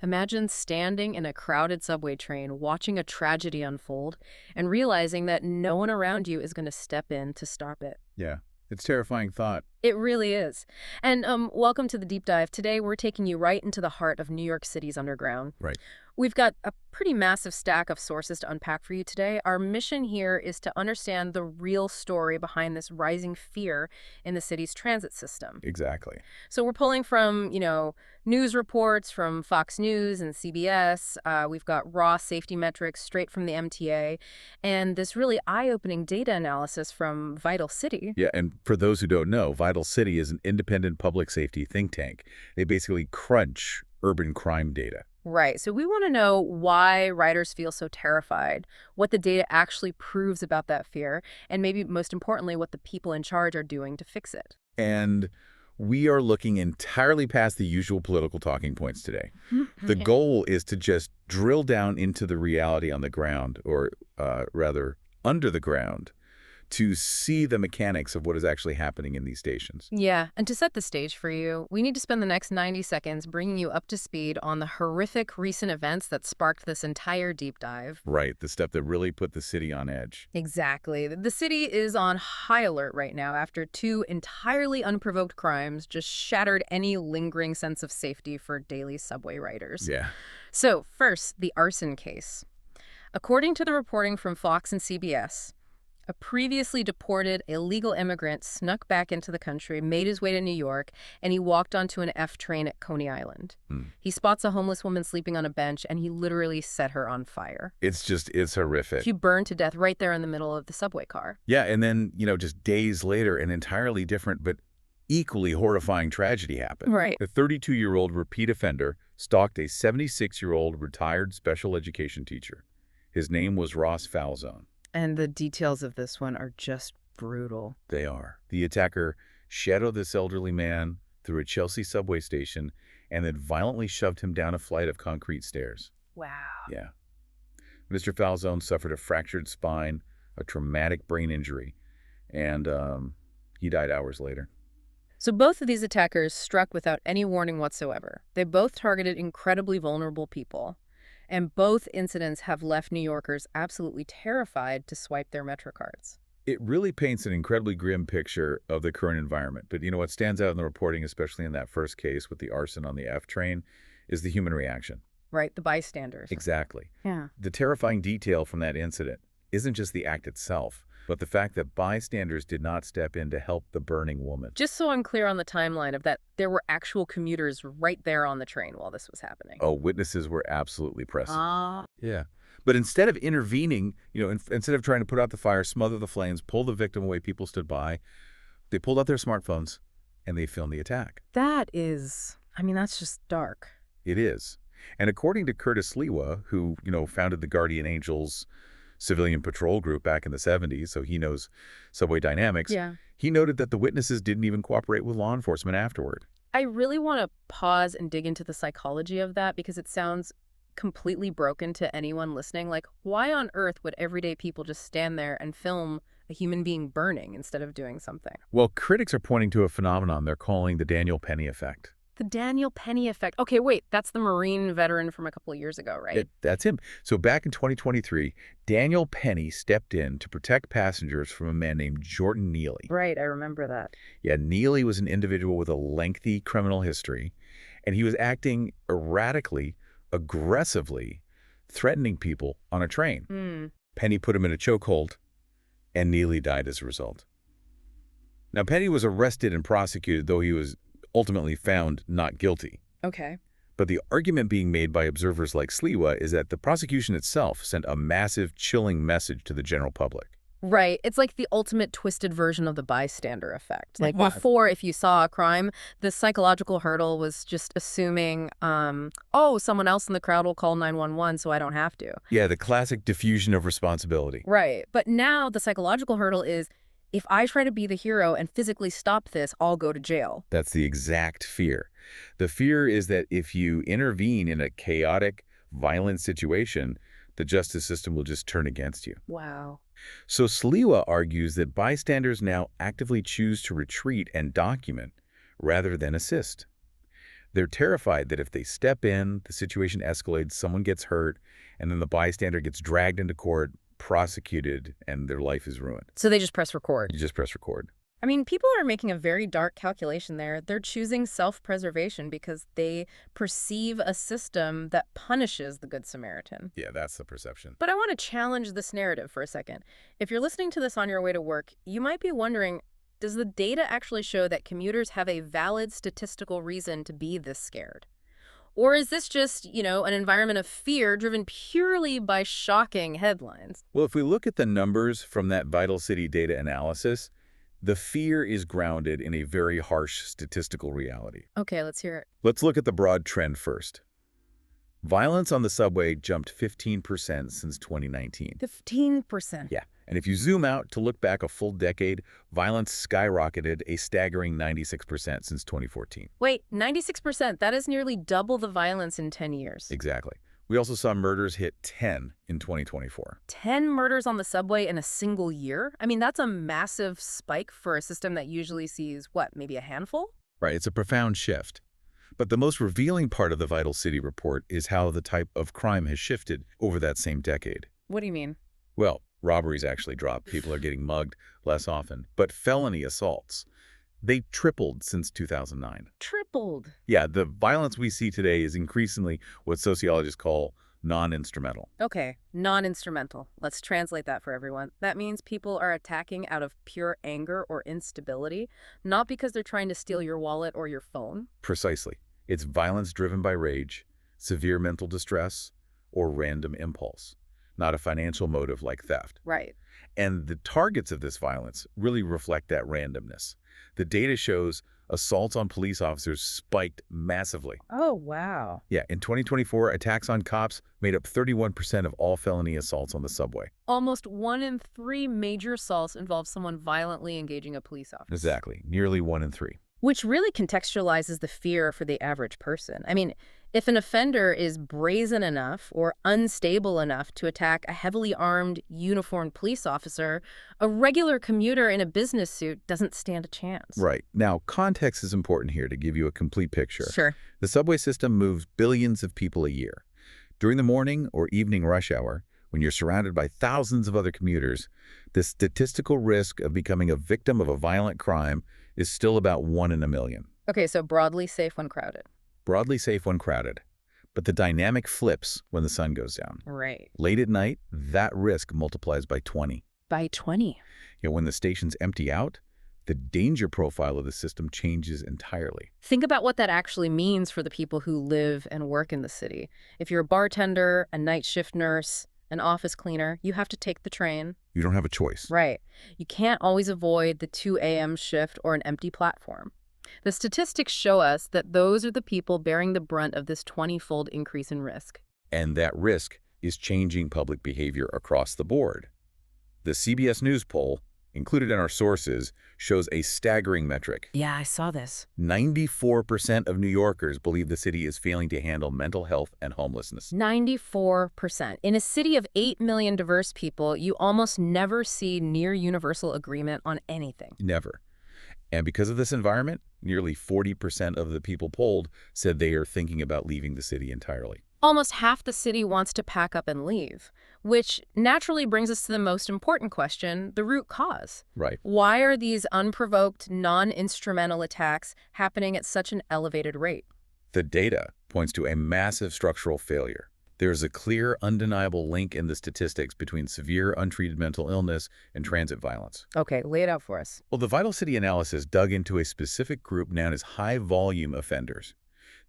Imagine standing in a crowded subway train, watching a tragedy unfold, and realizing that no one around you is going to step in to stop it. Yeah, it's a terrifying thought. It really is. And welcome to the deep dive. Today, we're taking you right into the heart of New York City's underground. Right. We've got a pretty massive stack of sources to unpack for you today. Our mission here is to understand the real story behind this rising fear in the city's transit system. Exactly. So we're pulling from, news reports from Fox News and CBS. We've got raw safety metrics straight from the MTA, and this really eye-opening data analysis from Vital City. Yeah, and for those who don't know, Vital City is an independent public safety think tank. They basically crunch urban crime data. Right. So we want to know why riders feel so terrified, what the data actually proves about that fear, and maybe most importantly, what the people in charge are doing to fix it. And we are looking entirely past the usual political talking points today. The goal is to just drill down into the reality on the ground, or rather under the ground, to see the mechanics of what is actually happening in these stations. Yeah, and to set the stage for you, we need to spend the next 90 seconds bringing you up to speed on the horrific recent events that sparked this entire deep dive. Right, the stuff that really put the city on edge. Exactly. The city is on high alert right now after two entirely unprovoked crimes just shattered any lingering sense of safety for daily subway riders. Yeah. So, first, the arson case. According to the reporting from Fox and CBS, a previously deported illegal immigrant snuck back into the country, made his way to New York, and he walked onto an F train at Coney Island. He spots a homeless woman sleeping on a bench, and he literally set her on fire. It's horrific. She burned to death right there in the middle of the subway car. Yeah, and then, just days later, an entirely different but equally horrifying tragedy happened. Right. A 32-year-old repeat offender stalked a 76-year-old retired special education teacher. His name was Ross Falzone. And the details of this one are just brutal. They are. The attacker shadowed this elderly man through a Chelsea subway station and then violently shoved him down a flight of concrete stairs. Wow. Yeah. Mr. Falzone suffered a fractured spine, a traumatic brain injury, and he died hours later. So both of these attackers struck without any warning whatsoever. They both targeted incredibly vulnerable people. And both incidents have left New Yorkers absolutely terrified to swipe their MetroCards. It really paints an incredibly grim picture of the current environment. But what stands out in the reporting, especially in that first case with the arson on the F train, is the human reaction. Right, the bystanders. Exactly. Yeah. The terrifying detail from that incident isn't just the act itself, but the fact that bystanders did not step in to help the burning woman. Just so I'm clear on the timeline of that, there were actual commuters right there on the train while this was happening. Oh, witnesses were absolutely present. Ah. Yeah. But instead of intervening, instead of trying to put out the fire, smother the flames, pull the victim away, people stood by, they pulled out their smartphones and they filmed the attack. That's just dark. It is. And according to Curtis Lewa, who, founded the Guardian Angels civilian patrol group back in the 70s, so he knows subway dynamics. Yeah. He noted that the witnesses didn't even cooperate with law enforcement afterward. I really want to pause and dig into the psychology of that because it sounds completely broken to anyone listening. Like, why on earth would everyday people just stand there and film a human being burning instead of doing something? Well, critics are pointing to a phenomenon they're calling the Daniel Penny effect. The Daniel Penny effect. Okay, wait, that's the Marine veteran from a couple of years ago, right? That's him. So back in 2023, Daniel Penny stepped in to protect passengers from a man named Jordan Neely. Right, I remember that. Yeah, Neely was an individual with a lengthy criminal history, and he was acting erratically, aggressively, threatening people on a train. Penny put him in a chokehold, and Neely died as a result. Now, Penny was arrested and prosecuted, though he was ultimately found not guilty. Okay. But the argument being made by observers like Sliwa is that the prosecution itself sent a massive, chilling message to the general public. Right. It's like the ultimate twisted version of the bystander effect. Like What? before, if you saw a crime, the psychological hurdle was just assuming, someone else in the crowd will call 911 so I don't have to. Yeah, the classic diffusion of responsibility. Right. But now the psychological hurdle is, if I try to be the hero and physically stop this, I'll go to jail. That's the exact fear. The fear is that if you intervene in a chaotic, violent situation, the justice system will just turn against you. Wow. So Sliwa argues that bystanders now actively choose to retreat and document rather than assist. They're terrified that if they step in, the situation escalates, someone gets hurt, and then the bystander gets dragged into court, prosecuted, and their life is ruined. So they just press record. You just press record. I mean, people are making a very dark calculation there. They're choosing self-preservation because they perceive a system that punishes the Good Samaritan. Yeah, that's the perception. But I want to challenge this narrative for a second. If you're listening to this on your way to work, you might be wondering, does the data actually show that commuters have a valid statistical reason to be this scared? Or is this just, an environment of fear driven purely by shocking headlines? Well, if we look at the numbers from that Vital City data analysis, the fear is grounded in a very harsh statistical reality. Okay, let's hear it. Let's look at the broad trend first. Violence on the subway jumped 15% since 2019. 15%. Yeah, and if you zoom out to look back a full decade, violence skyrocketed a staggering 96% since 2014. Wait, 96%? That is nearly double the violence in 10 years. Exactly. We also saw murders hit 10 in 2024. 10 murders on the subway in a single year? I mean, that's a massive spike for a system that usually sees, maybe a handful? Right, it's a profound shift. But the most revealing part of the Vital City report is how the type of crime has shifted over that same decade. What do you mean? Well, robberies actually dropped. People are getting mugged less often. But felony assaults, they tripled since 2009. Tripled? Yeah, the violence we see today is increasingly what sociologists call non-instrumental. Okay, non-instrumental. Let's translate that for everyone. That means people are attacking out of pure anger or instability, not because they're trying to steal your wallet or your phone. Precisely. It's violence driven by rage, severe mental distress, or random impulse, not a financial motive like theft. Right. And the targets of this violence really reflect that randomness. The data shows assaults on police officers spiked massively. Oh, wow. Yeah, in 2024, attacks on cops made up 31% of all felony assaults on the subway. Almost 1 in 3 major assaults involve someone violently engaging a police officer. Exactly, nearly 1 in 3. Which really contextualizes the fear for the average person. I mean, if an offender is brazen enough or unstable enough to attack a heavily armed, uniformed police officer, a regular commuter in a business suit doesn't stand a chance. Right. Now, context is important here to give you a complete picture. Sure. The subway system moves billions of people a year. During the morning or evening rush hour, when you're surrounded by thousands of other commuters, the statistical risk of becoming a victim of a violent crime is still about 1 in a million. Okay, so broadly safe when crowded. Broadly safe when crowded. But the dynamic flips when the sun goes down. Right. Late at night, that risk multiplies by 20. By 20? When the stations empty out, the danger profile of the system changes entirely. Think about what that actually means for the people who live and work in the city. If you're a bartender, a night shift nurse, an office cleaner, you have to take the train. You don't have a choice. Right. You can't always avoid the 2 a.m. shift or an empty platform. The statistics show us that those are the people bearing the brunt of this 20-fold increase in risk. And that risk is changing public behavior across the board. The CBS News poll, included in our sources, shows a staggering metric. Yeah, I saw this. 94% of New Yorkers believe the city is failing to handle mental health and homelessness. 94%. In a city of 8 million diverse people, you almost never see near universal agreement on anything. Never. And because of this environment, nearly 40% of the people polled said they are thinking about leaving the city entirely. Almost half the city wants to pack up and leave, which naturally brings us to the most important question, the root cause. Right. Why are these unprovoked, non-instrumental attacks happening at such an elevated rate? The data points to a massive structural failure. There is a clear, undeniable link in the statistics between severe, untreated mental illness and transit violence. Okay, lay it out for us. Well, the Vital City analysis dug into a specific group known as high-volume offenders.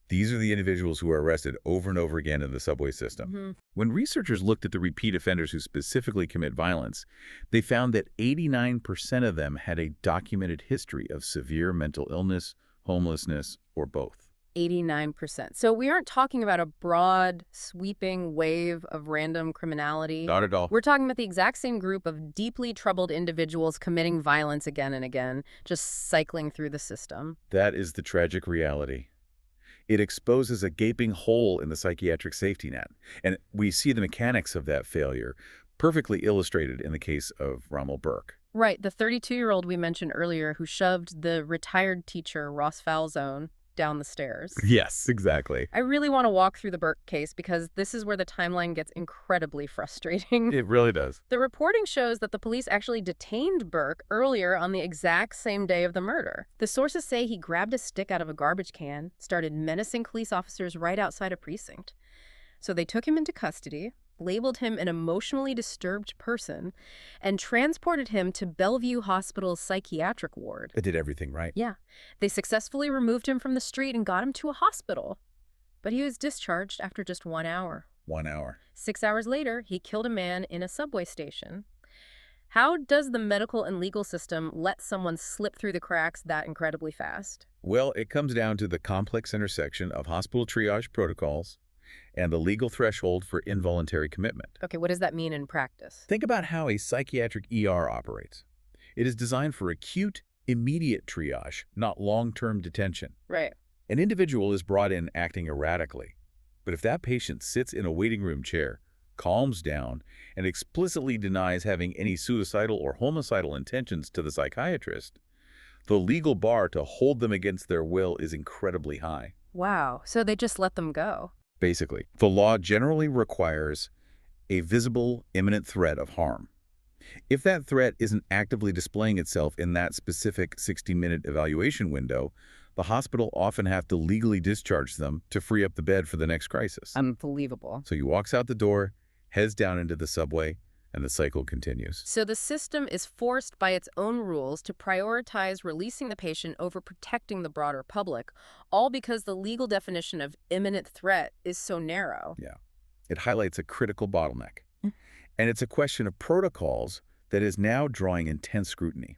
These are the individuals who are arrested over and over again in the subway system. When researchers looked at the repeat offenders who specifically commit violence, they found that 89% of them had a documented history of severe mental illness, homelessness, or both. 89%. So we aren't talking about a broad, sweeping wave of random criminality. Not at all. We're talking about the exact same group of deeply troubled individuals committing violence again and again, just cycling through the system. That is the tragic reality. It exposes a gaping hole in the psychiatric safety net. And we see the mechanics of that failure perfectly illustrated in the case of Rommel Burke. Right, the 32-year-old we mentioned earlier who shoved the retired teacher Ross Falzone down the stairs. Yes, exactly. I really want to walk through the Burke case because this is where the timeline gets incredibly frustrating. It really does. The reporting shows that the police actually detained Burke earlier on the exact same day of the murder. The sources say he grabbed a stick out of a garbage can, started menacing police officers right outside a precinct. So they took him into custody, labeled him an emotionally disturbed person, and transported him to Bellevue Hospital's psychiatric ward. It did everything right. Yeah. They successfully removed him from the street and got him to a hospital. But he was discharged after just 1 hour. 1 hour. 6 hours later, he killed a man in a subway station. How does the medical and legal system let someone slip through the cracks that incredibly fast? Well, it comes down to the complex intersection of hospital triage protocols and the legal threshold for involuntary commitment. Okay, what does that mean in practice? Think about how a psychiatric ER operates. It is designed for acute, immediate triage, not long-term detention. Right. An individual is brought in acting erratically, but if that patient sits in a waiting room chair, calms down, and explicitly denies having any suicidal or homicidal intentions to the psychiatrist, the legal bar to hold them against their will is incredibly high. Wow, so they just let them go. Basically, the law generally requires a visible, imminent threat of harm. If that threat isn't actively displaying itself in that specific 60-minute evaluation window, the hospital often have to legally discharge them to free up the bed for the next crisis. Unbelievable. So he walks out the door, heads down into the subway, and the cycle continues. So the system is forced by its own rules to prioritize releasing the patient over protecting the broader public, all because the legal definition of imminent threat is so narrow. Yeah. It highlights a critical bottleneck. And it's a question of protocols that is now drawing intense scrutiny.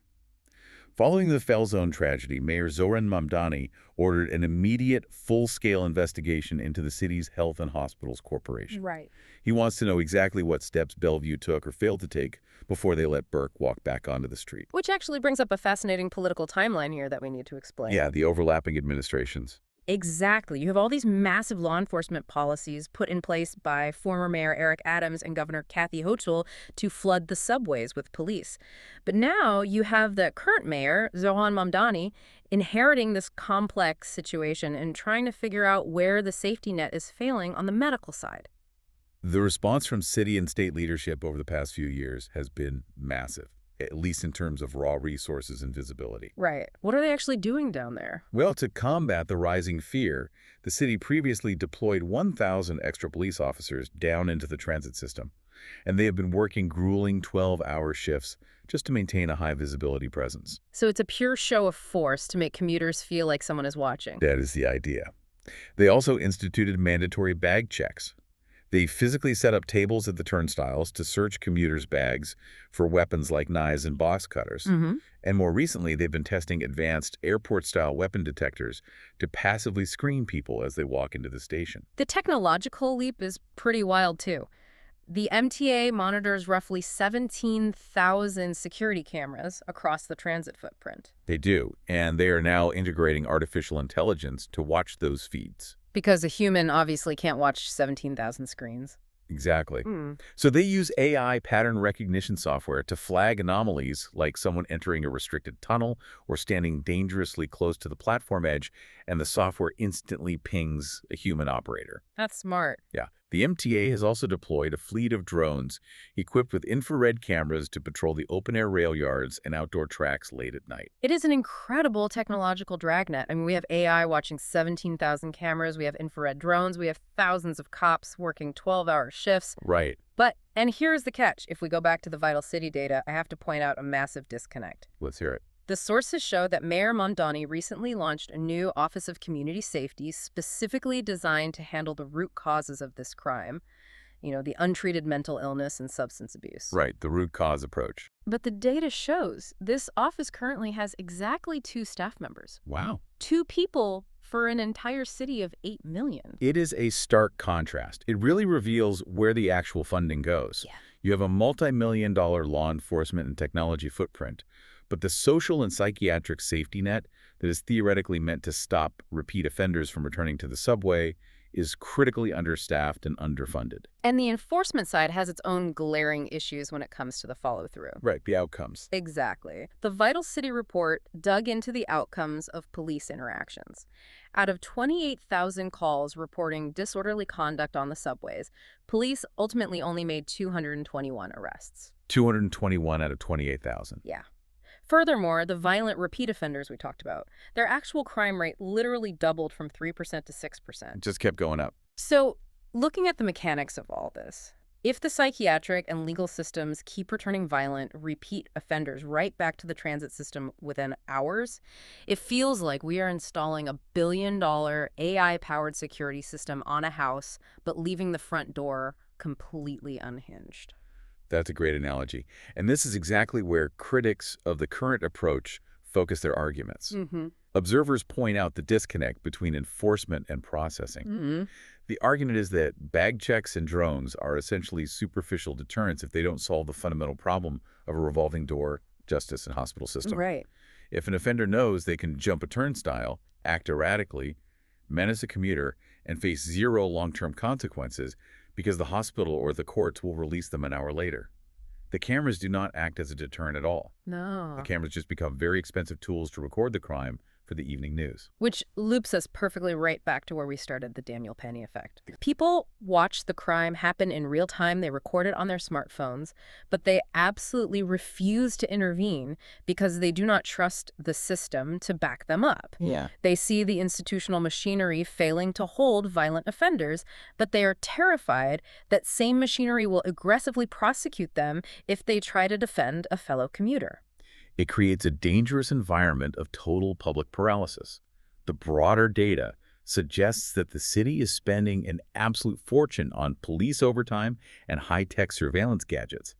Following the Falzone tragedy, Mayor Zohran Mamdani ordered an immediate, full-scale investigation into the city's Health and Hospitals Corporation. Right. He wants to know exactly what steps Bellevue took or failed to take before they let Burke walk back onto the street. Which actually brings up a fascinating political timeline here that we need to explain. Yeah, the overlapping administrations. Exactly. You have all these massive law enforcement policies put in place by former Mayor Eric Adams and Governor Kathy Hochul to flood the subways with police. But now you have the current mayor, Zohran Mamdani, inheriting this complex situation and trying to figure out where the safety net is failing on the medical side. The response from city and state leadership over the past few years has been massive, at least in terms of raw resources and visibility. Right. What are they actually doing down there? Well, to combat the rising fear, the city previously deployed 1,000 extra police officers down into the transit system, and they have been working grueling 12-hour shifts just to maintain a high-visibility presence. So it's a pure show of force to make commuters feel like someone is watching. That is the idea. They also instituted mandatory bag checks. They physically set up tables at the turnstiles to search commuters' bags for weapons like knives and box cutters. And more recently, they've been testing advanced airport-style weapon detectors to passively screen people as they walk into the station. The technological leap is pretty wild, too. The MTA monitors roughly 17,000 security cameras across the transit footprint. They do, and they are now integrating artificial intelligence to watch those feeds. Because a human obviously can't watch 17,000 screens. Exactly. So they use AI pattern recognition software to flag anomalies like someone entering a restricted tunnel or standing dangerously close to the platform edge, and the software instantly pings a human operator. That's smart. Yeah. The MTA has also deployed a fleet of drones equipped with infrared cameras to patrol the open-air rail yards and outdoor tracks late at night. It is an incredible technological dragnet. I mean, we have AI watching 17,000 cameras, we have infrared drones, we have thousands of cops working 12-hour shifts. Right. But, and here's the catch, if we go back to the Vital City data, I have to point out a massive disconnect. Let's hear it. The sources show that Mayor Mamdani recently launched a new Office of Community Safety specifically designed to handle the root causes of this crime, you know, the untreated mental illness and substance abuse. Right, the root cause approach. But the data shows this office currently has exactly 2 staff members. Wow. 2 people for an entire city of 8 million. It is a stark contrast. It really reveals where the actual funding goes. Yeah. You have a multi-million-dollar law enforcement and technology footprint, but the social and psychiatric safety net that is theoretically meant to stop repeat offenders from returning to the subway is critically understaffed and underfunded. And the enforcement side has its own glaring issues when it comes to the follow-through. Right, the outcomes. Exactly. The Vital City report dug into the outcomes of police interactions. Out of 28,000 calls reporting disorderly conduct on the subways, police ultimately only made 221 arrests. 221 out of 28,000. Yeah. Furthermore, the violent repeat offenders we talked about, their actual crime rate literally doubled from 3% to 6%. It just kept going up. So, looking at the mechanics of all this, if the psychiatric and legal systems keep returning violent, repeat offenders right back to the transit system within hours, it feels like we are installing a billion-dollar AI-powered security system on a house, but leaving the front door completely unhinged. That's a great analogy. And this is exactly where critics of the current approach focus their arguments. Observers point out the disconnect between enforcement and processing. The argument is that bag checks and drones are essentially superficial deterrents if they don't solve the fundamental problem of a revolving door justice and hospital system. Right. If an offender knows they can jump a turnstile, act erratically, menace a commuter, and face zero long-term consequences because the hospital or the courts will release them an hour later, the cameras do not act as a deterrent at all. No. The cameras just become very expensive tools to record the crime for the evening news. Which loops us perfectly right back to where we started the Daniel Penny effect. People watch the crime happen in real time. They record it on their smartphones, but they absolutely refuse to intervene because they do not trust the system to back them up. Yeah. They see the institutional machinery failing to hold violent offenders, but they are terrified that same machinery will aggressively prosecute them if they try to defend a fellow commuter. It creates a dangerous environment of total public paralysis. The broader data suggests that the city is spending an absolute fortune on police overtime and high-tech surveillance gadgets,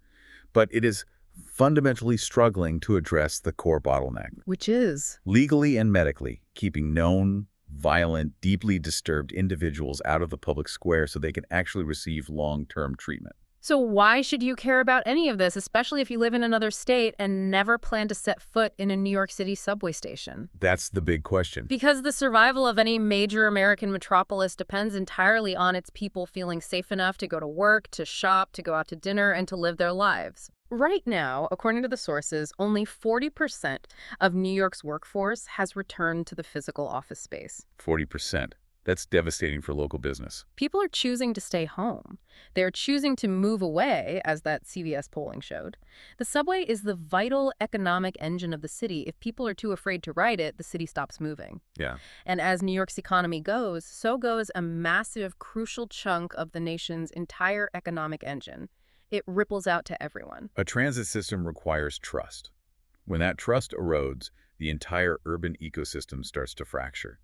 but it is fundamentally struggling to address the core bottleneck. Which is? Legally and medically, keeping known, violent, deeply disturbed individuals out of the public square so they can actually receive long-term treatment. So why should you care about any of this, especially if you live in another state and never plan to set foot in a New York City subway station? That's the big question. Because the survival of any major American metropolis depends entirely on its people feeling safe enough to go to work, to shop, to go out to dinner, and to live their lives. Right now, according to the sources, only 40% of New York's workforce has returned to the physical office space. 40%. That's devastating for local business. People are choosing to stay home. They're choosing to move away, as that CVS polling showed. The subway is the vital economic engine of the city. If people are too afraid to ride it, the city stops moving. Yeah. And as New York's economy goes, so goes a massive, crucial chunk of the nation's entire economic engine. It ripples out to everyone. A transit system requires trust. When that trust erodes, the entire urban ecosystem starts to fracture.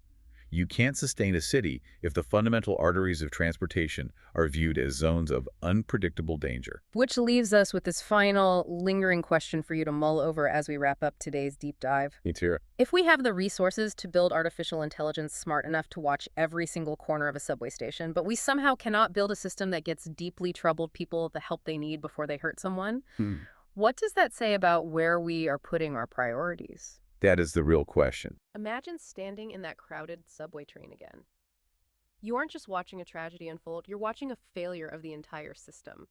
You can't sustain a city if the fundamental arteries of transportation are viewed as zones of unpredictable danger. Which leaves us with this final, lingering question for you to mull over as we wrap up today's deep dive. Let's hear it. If we have the resources to build artificial intelligence smart enough to watch every single corner of a subway station, but we somehow cannot build a system that gets deeply troubled people the help they need before they hurt someone, what does that say about where we are putting our priorities? That is the real question. Imagine standing in that crowded subway train again. You aren't just watching a tragedy unfold, you're watching a failure of the entire system.